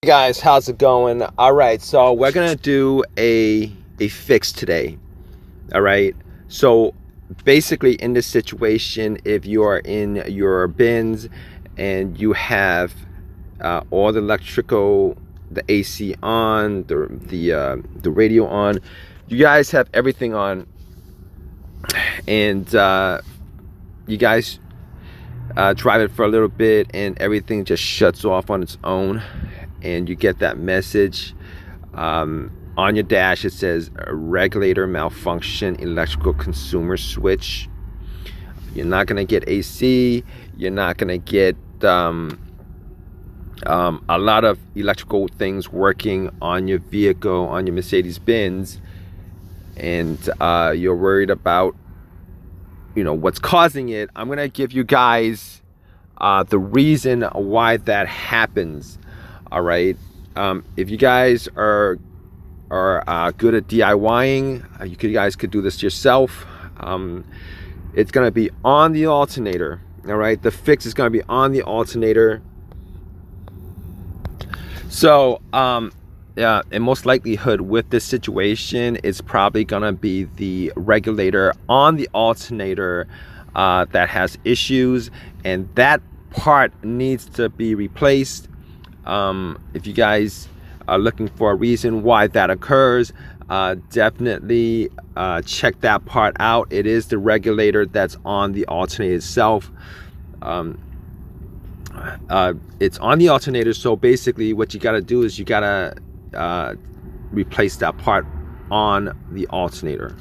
Guys, how's it going? All right, so we're gonna do a fix today. All right, so basically in this situation, if you are in your Benz and you have all the electrical, the AC on, the radio on, you guys have everything on, and you guys drive it for a little bit and everything just shuts off on its own, and you get that message on your dash. It says regulator malfunction, electrical consumer switch. You're not gonna get AC, you're not gonna get a lot of electrical things working on your vehicle, on your Mercedes-Benz, and you're worried about what's causing it. I'm gonna give you guys the reason why that happens. All right, if you guys are good at DIYing, you guys could do this yourself. It's gonna be on the alternator. All right, the fix is gonna be on the alternator. So yeah, in most likelihood with this situation, it's probably gonna be the regulator on the alternator that has issues, and that part needs to be replaced. If you guys are looking for a reason why that occurs, definitely check that part out. It is the regulator that's on the alternator itself. It's on the alternator, so basically what you got to do is you got to replace that part on the alternator.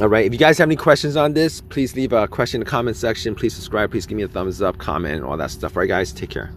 All right, if you guys have any questions on this, please leave a question in the comment section. Please subscribe, please give me a thumbs up, comment, and all that stuff. All right guys, take care.